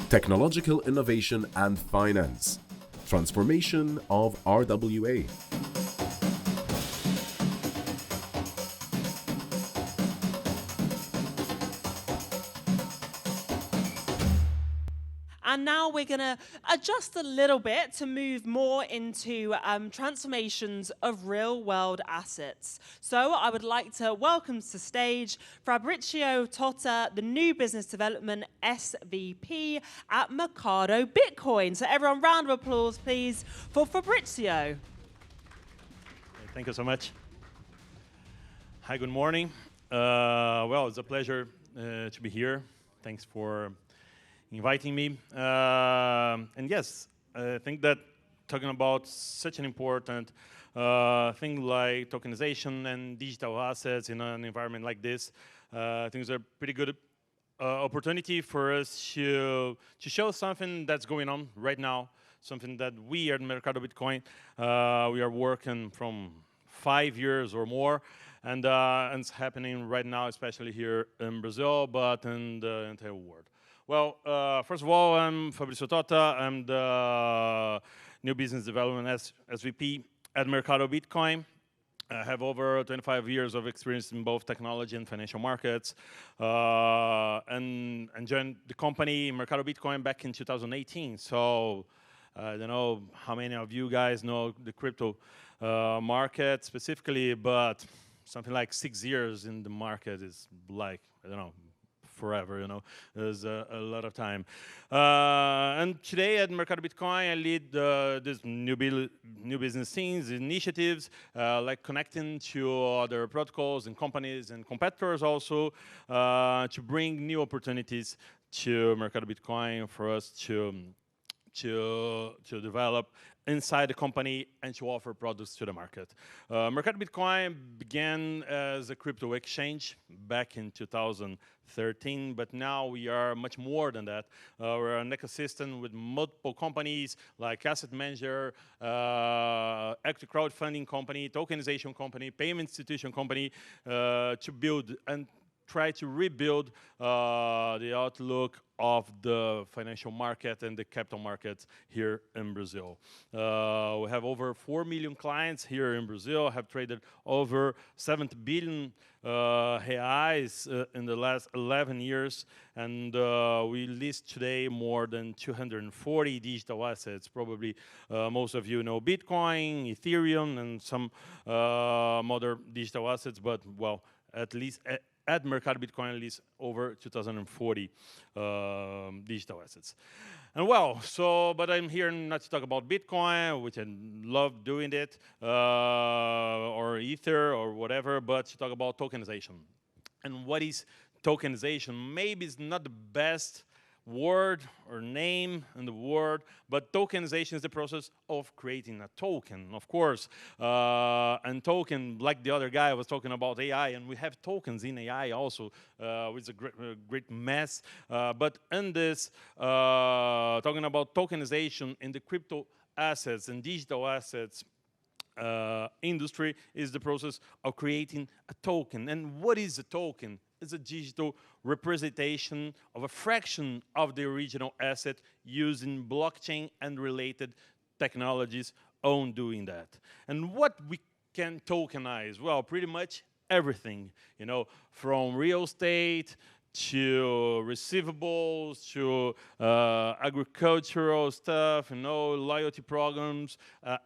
Technological Innovation and Finance, Transformation of RWA. And now we're going to adjust a little bit to move more into transformations of real-world assets. So I would like to welcome to stage Fabrício Tota, the new Business Development SVP at Mercado Bitcoin. So everyone, round of applause, please, for Fabrício. Thank you so much. Hi, good morning. Well, it's a pleasure to be here. Thanks for inviting me. And yes, I think that talking about such an important thing like tokenization and digital assets in an environment like this, I think it's a pretty good opportunity for us to show something that's going on right now, something that we at Mercado Bitcoin, we are working from 5 years or more, and it's happening right now, especially here in Brazil, but in the entire world. Well, first of all, I'm Fabrício Tota. I'm the new business development SVP at Mercado Bitcoin. I have over 25 years of experience in both technology and financial markets, and joined the company Mercado Bitcoin back in 2018. So I don't know how many of you guys know the crypto market specifically, but something like 6 years in the market is like, I don't know, forever, you know, there's a lot of time. And today at Mercado Bitcoin, I lead this new business scenes, initiatives, like connecting to other protocols and companies and competitors also, to bring new opportunities to Mercado Bitcoin for us to develop inside the company and to offer products to the market. Mercado Bitcoin began as a crypto exchange back in 2013, but now we are much more than that. We're an ecosystem with multiple companies like asset manager, equity crowdfunding company, tokenization company, payment institution company, to build and try to rebuild the outlook of the financial market and the capital markets here in Brazil. We have over 4 million clients here in Brazil, have traded over 70 billion reais in the last 11 years, and we list today more than 240 digital assets. Probably most of you know Bitcoin, Ethereum, and some other digital assets, but well, at least at Mercado Bitcoin, at least over 2040 digital assets. And well, but I'm here not to talk about Bitcoin, which I love doing it, or Ether or whatever, but to talk about tokenization. And what is tokenization? Maybe it's not the best word or name in the world, but tokenization is the process of creating a token, of course. And token, like the other guy was talking about AI, and we have tokens in AI also, which is a great mess. But in this, talking about tokenization in the crypto assets and digital assets industry is the process of creating a token. And what is a token? It's a digital representation of a fraction of the original asset using blockchain and related technologies on doing that. And what we can tokenize? Well, pretty much everything, you know, from real estate to receivables, to agricultural stuff, you know, loyalty programs,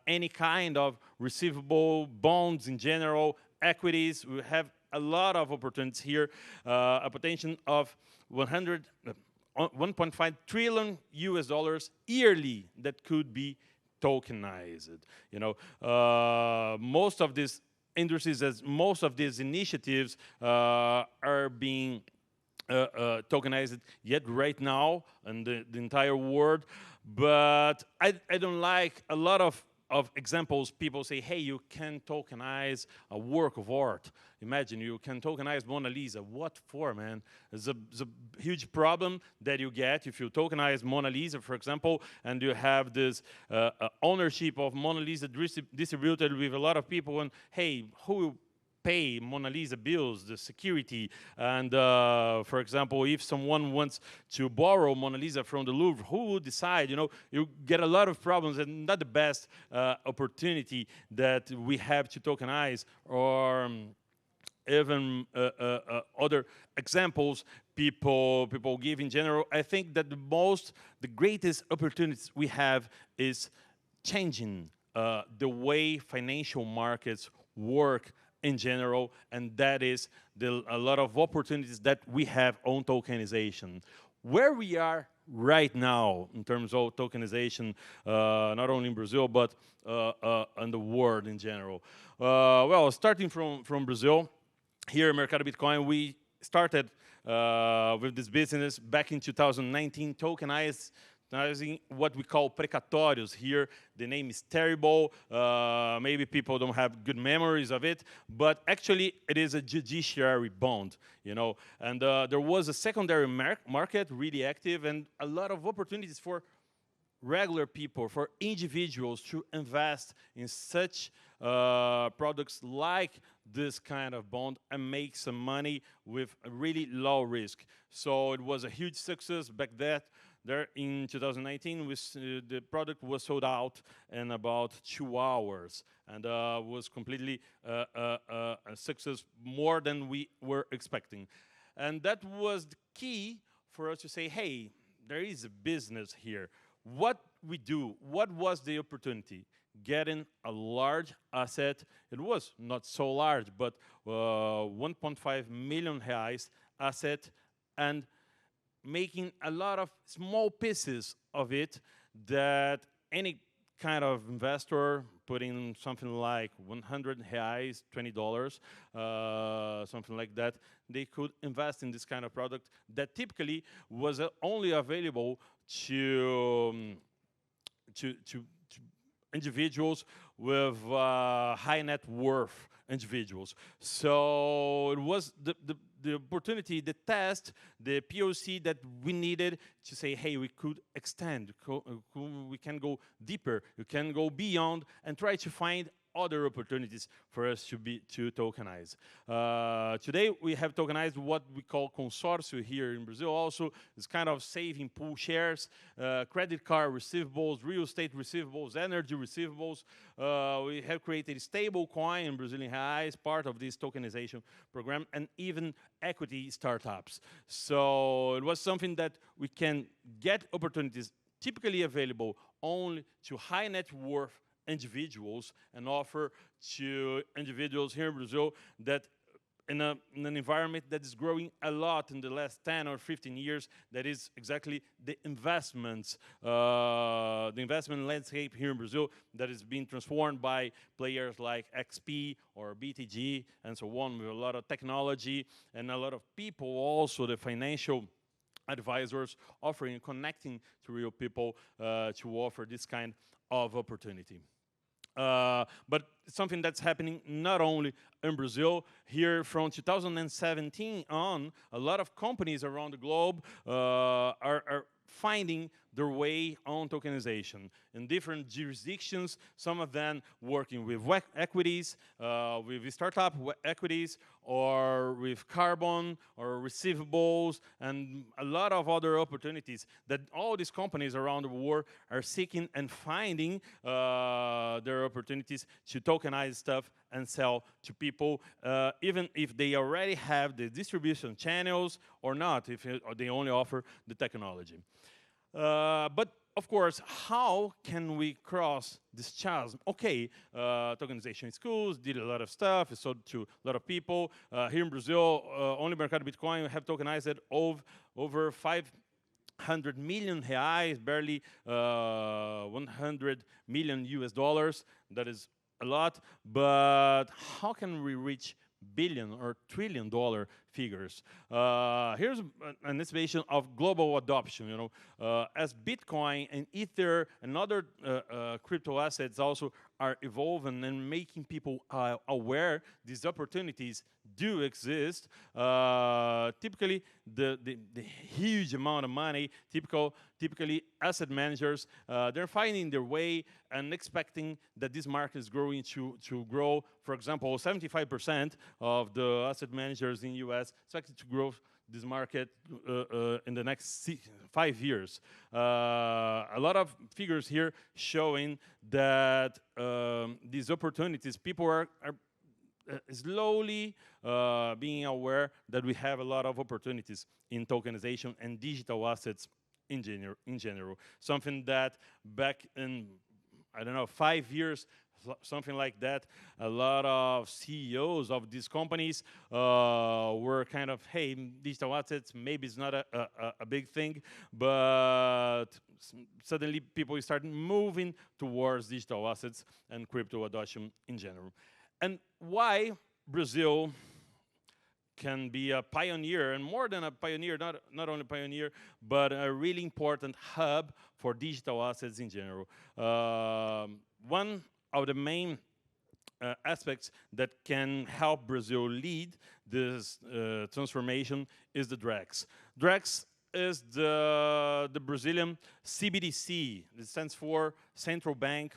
any kind of receivable, bonds in general, equities. We have a lot of opportunities here, a potential of 1.5 trillion US dollars yearly that could be tokenized. You know, most of these industries, as most of these initiatives are being tokenized yet right now in the entire world, but I don't like a lot of examples. People say, hey, you can tokenize a work of art. Imagine you can tokenize Mona Lisa. What for, man? It's a huge problem that you get if you tokenize Mona Lisa, for example, and you have this ownership of Mona Lisa distributed with a lot of people, and hey, who pay Mona Lisa bills, the security, and for example, if someone wants to borrow Mona Lisa from the Louvre, who will decide? You get a lot of problems, and not the best opportunity that we have to tokenize, or even other examples people give in general. I think that the greatest opportunities we have is changing the way financial markets work in general, and that is a lot of opportunities that we have on tokenization. Where we are right now in terms of tokenization, not only in Brazil, but in the world in general. Well, starting from Brazil, here at Mercado Bitcoin, we started with this business back in 2019, tokenizing what we call precatórios. Here, the name is terrible. Maybe people don't have good memories of it, but actually, it is a judiciary bond, And there was a secondary market really active, and a lot of opportunities for regular people, for individuals to invest in such products like this kind of bond and make some money with a really low risk. So it was a huge success back then. There in 2019, the product was sold out in about 2 hours, and was completely a success, more than we were expecting. And that was the key for us to say, hey, there is a business here. What we do, what was the opportunity? Getting a large asset. It was not so large, but 1.5 million reais asset, and making a lot of small pieces of it that any kind of investor putting something like 100 reais, $20, something like that, they could invest in this kind of product that typically was only available to individuals with high net worth individuals. So it was the opportunity, the test, the POC that we needed to say, hey, we could extend, we can go deeper, you can go beyond, and try to find other opportunities for us to tokenize. Today, we have tokenized what we call consórcio here in Brazil. Also, it's kind of saving pool shares, credit card receivables, real estate receivables, energy receivables. We have created a stable coin in Brazilian reais, part of this tokenization program, and even equity startups. So it was something that we can get opportunities typically available only to high net worth individuals, and offer to individuals here in Brazil that in an environment that is growing a lot in the last 10 or 15 years, that is exactly the investment landscape here in Brazil that is being transformed by players like XP or BTG and so on, with a lot of technology and a lot of people, also the financial advisors offering and connecting to real people to offer this kind of opportunity. But it's something that's happening not only in Brazil. Here from 2017 on, a lot of companies around the globe are finding their way on tokenization in different jurisdictions, some of them working with equities, with startup equities, or with carbon, or receivables, and a lot of other opportunities that all these companies around the world are seeking and finding their opportunities to tokenize stuff and sell to people, even if they already have the distribution channels or not, if they only offer the technology. But of course, how can we cross this chasm? Okay, tokenization in schools did a lot of stuff, it's sold to a lot of people. Here in Brazil, only Mercado Bitcoin have tokenized over 500 million reais, barely 100 million US dollars. That is a lot, but how can we reach billion or trillion dollar figures? Here's an estimation of global adoption. As Bitcoin and Ether and other crypto assets also are evolving and making people aware these opportunities do exist. Typically, the huge amount of money, typically asset managers, they're finding their way and expecting that this market is growing to grow. For example, 75% of the asset managers in the US expected to grow this market in the next 5 years. A lot of figures here showing that these opportunities, people are slowly being aware that we have a lot of opportunities in tokenization and digital assets in general. Something that back in, I don't know, 5 years, something like that, a lot of CEOs of these companies were kind of, hey, digital assets, maybe it's not a big thing, but suddenly people start moving towards digital assets and crypto adoption in general. And why Brazil can be a pioneer, and more than a pioneer, not only pioneer, but a really important hub for digital assets in general. One of the main aspects that can help Brazil lead this transformation is the DREX. DREX is the Brazilian CBDC. It stands for Central Bank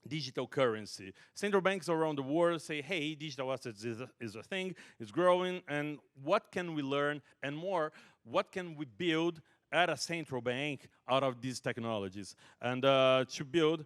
Digital Currency. Central banks around the world say, hey, digital assets is a thing, it's growing, and what can we learn? And more, what can we build at a central bank out of these technologies? And to build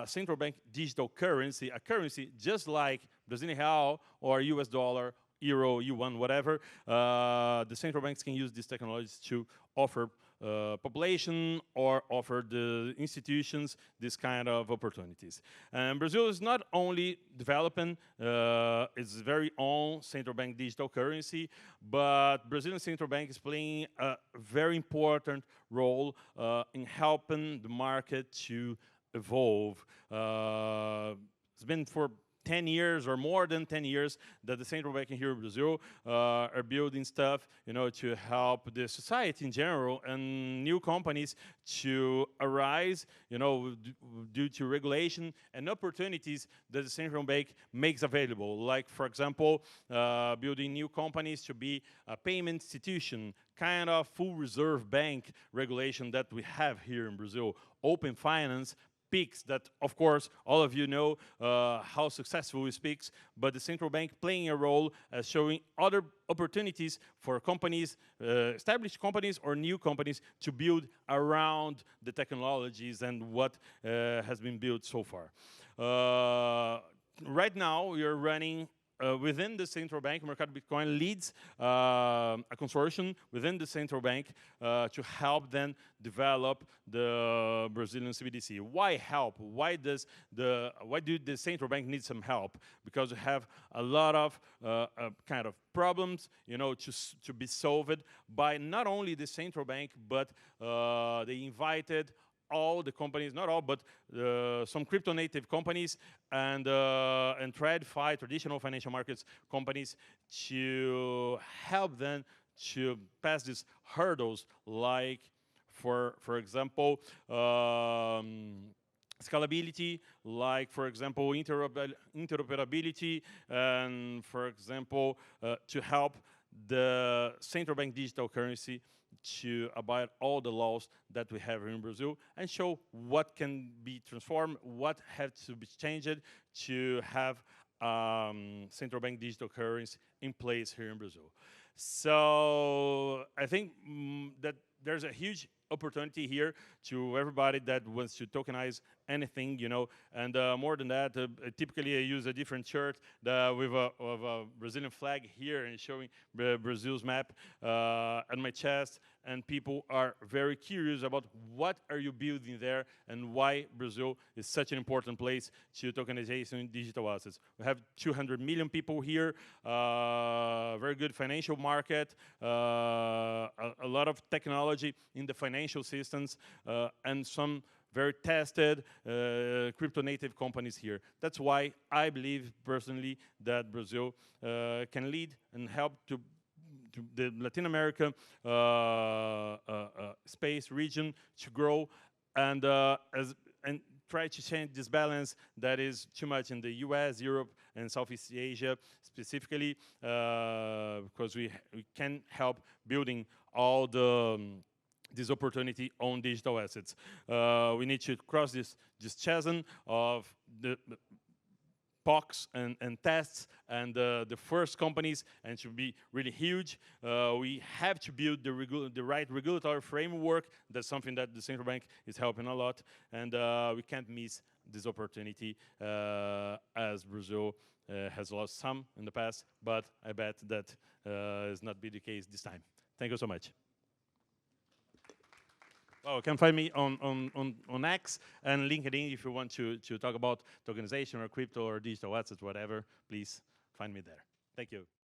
central bank digital currency, a currency just like Brazilian real or US dollar, euro, yuan, whatever, the central banks can use these technologies to offer population or offer the institutions this kind of opportunities. And Brazil is not only developing its very own central bank digital currency, but Brazilian central bank is playing a very important role in helping the market to evolve. It's been for 10 years or more than 10 years that the central bank here in Brazil are building stuff, to help the society in general and new companies to arise, due to regulation and opportunities that the central bank makes available. Like, for example, building new companies to be a payment institution, kind of full reserve bank regulation that we have here in Brazil, open finance, peaks that, of course, all of you know how successful it speaks, but the central bank playing a role as showing other opportunities for companies, established companies or new companies, to build around the technologies and what has been built so far. Right now, we are running within the central bank. Mercado Bitcoin leads a consortium within the central bank to help them develop the Brazilian CBDC. Why help? Why do the central bank need some help? Because we have a lot of kind of problems, to be solved by not only the central bank, but they invited all the companies, not all, but some crypto-native companies and TradFi, traditional financial markets companies, to help them to pass these hurdles, like, for example, scalability, like, for example, interoperability, and, for example, to help the central bank digital currency to abide all the laws that we have here in Brazil and show what can be transformed, what has to be changed to have central bank digital currency in place here in Brazil. So I think that there's a huge opportunity here to everybody that wants to tokenize anything, and more than that, typically I use a different shirt with a Brazilian flag here and showing Brazil's map at my chest, and people are very curious about what are you building there and why Brazil is such an important place to tokenization digital assets. We have 200 million people here, very good financial market, a lot of technology in the financial systems, and some very tested crypto-native companies here. That's why I believe personally that Brazil can lead and help to the Latin America space region to grow and try to change this balance that is too much in the US, Europe, and Southeast Asia specifically, because we can help building all the this opportunity on digital assets. We need to cross this chasm of the POCs and tests and the first companies, and it should be really huge. We have to build the right regulatory framework. That's something that the central bank is helping a lot, and we can't miss this opportunity as Brazil has lost some in the past, but I bet that is not be the case this time. Thank you so much. Oh, you can find me on X and LinkedIn if you want to talk about tokenization or crypto or digital assets, whatever. Please find me there. Thank you.